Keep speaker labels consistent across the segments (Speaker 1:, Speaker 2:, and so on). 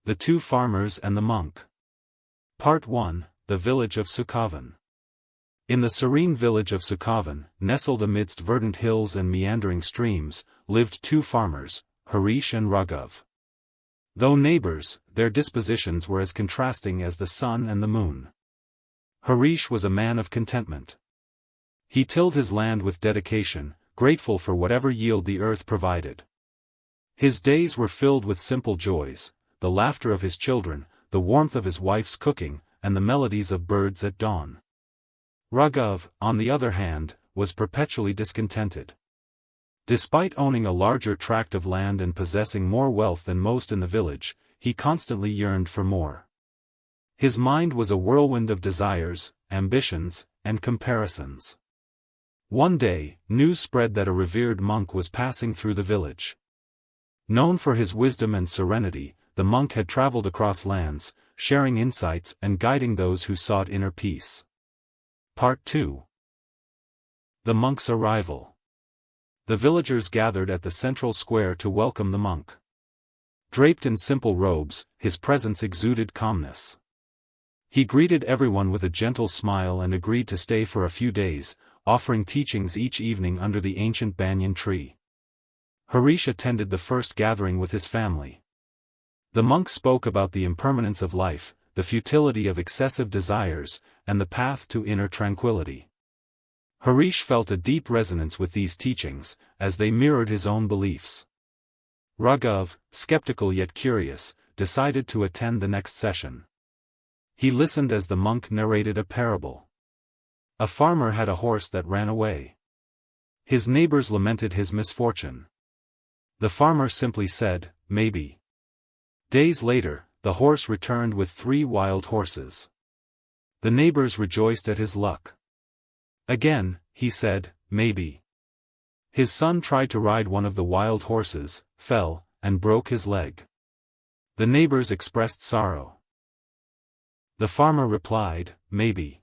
Speaker 1: The Two Farmers and the Monk. Part 1, The Village of Sukhavan. In the serene village of Sukhavan, nestled amidst verdant hills and meandering streams, lived two farmers, Harish and Raghav. Though neighbors, their dispositions were as contrasting as the sun and the moon. Harish was a man of contentment. He tilled his land with dedication, grateful for whatever yield the earth provided. His days were filled with simple joys, the laughter of his children, the warmth of his wife's cooking, and the melodies of birds at dawn. Raghav, on the other hand, was perpetually discontented. Despite owning a larger tract of land and possessing more wealth than most in the village, he constantly yearned for more. His mind was a whirlwind of desires, ambitions, and comparisons. One day, news spread that a revered monk was passing through the village. Known for his wisdom and serenity, the monk had traveled across lands, sharing insights and guiding those who sought inner peace. Part 2. The Monk's Arrival. The villagers gathered at the central square to welcome the monk. Draped in simple robes, his presence exuded calmness. He greeted everyone with a gentle smile and agreed to stay for a few days, offering teachings each evening under the ancient banyan tree. Harish attended the first gathering with his family. The monk spoke about the impermanence of life, the futility of excessive desires, and the path to inner tranquility. Harish felt a deep resonance with these teachings, as they mirrored his own beliefs. Raghav, skeptical yet curious, decided to attend the next session. He listened as the monk narrated a parable. A farmer had a horse that ran away. His neighbors lamented his misfortune. The farmer simply said, "Maybe." Days later, the horse returned with 3 wild horses. The neighbors rejoiced at his luck. Again, he said, "Maybe." His son tried to ride one of the wild horses, fell, and broke his leg. The neighbors expressed sorrow. The farmer replied, "Maybe."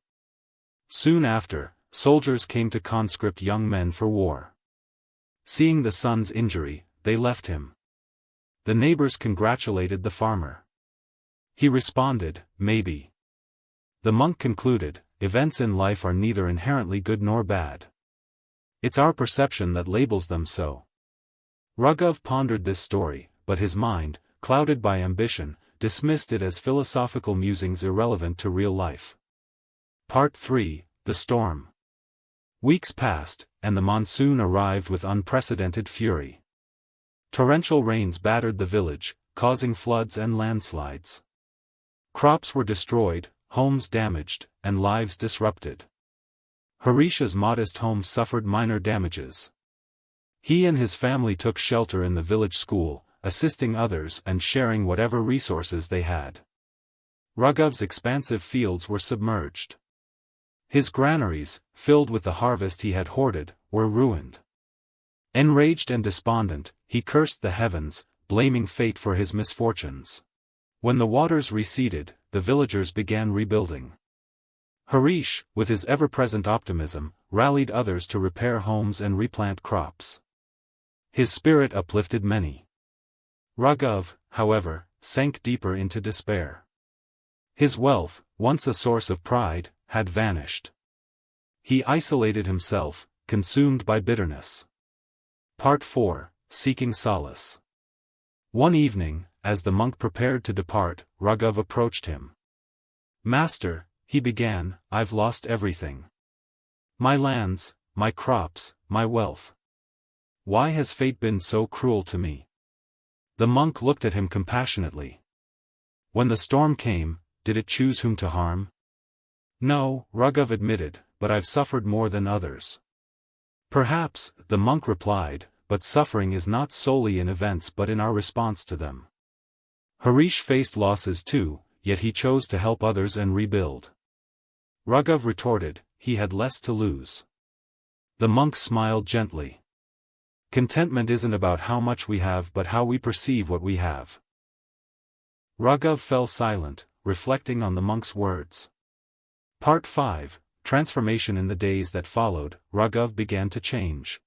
Speaker 1: Soon after, soldiers came to conscript young men for war. Seeing the son's injury, they left him. The neighbors congratulated the farmer. He responded, "Maybe." The monk concluded, events in life are neither inherently good nor bad. It's our perception that labels them so. Raghav pondered this story, but his mind, clouded by ambition, dismissed it as philosophical musings irrelevant to real life. Part 3, The Storm. Weeks passed, and the monsoon arrived with unprecedented fury. Torrential rains battered the village, causing floods and landslides. Crops were destroyed, homes damaged, and lives disrupted. Harish's modest home suffered minor damages. He and his family took shelter in the village school, assisting others and sharing whatever resources they had. Raghav's expansive fields were submerged. His granaries, filled with the harvest he had hoarded, were ruined. Enraged and despondent, he cursed the heavens, blaming fate for his misfortunes. When the waters receded, the villagers began rebuilding. Harish, with his ever-present optimism, rallied others to repair homes and replant crops. His spirit uplifted many. Raghav, however, sank deeper into despair. His wealth, once a source of pride, had vanished. He isolated himself, consumed by bitterness. Part 4, Seeking Solace. One evening, as the monk prepared to depart, Raghav approached him. "Master," he began, "I've lost everything. My lands, my crops, my wealth. Why has fate been so cruel to me?" The monk looked at him compassionately. "When the storm came, did it choose whom to harm?" "No," Raghav admitted, "but I've suffered more than others." "Perhaps," the monk replied, "but suffering is not solely in events but in our response to them." Harish faced losses too, yet he chose to help others and rebuild. Raghav retorted, he had less to lose. The monk smiled gently. "Contentment isn't about how much we have but how we perceive what we have." Raghav fell silent, reflecting on the monk's words. Part 5, Transformation. In the days that followed, Raghav began to change.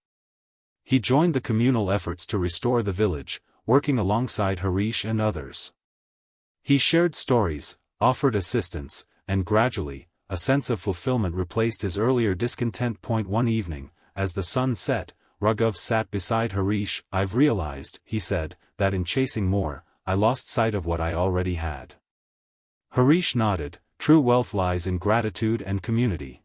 Speaker 1: He joined the communal efforts to restore the village, working alongside Harish and others. He shared stories, offered assistance, and gradually, a sense of fulfillment replaced his earlier discontent. One evening, as the sun set, Raghav sat beside Harish. "I've realized," he said, "that in chasing more, I lost sight of what I already had." Harish nodded. "True wealth lies in gratitude and community.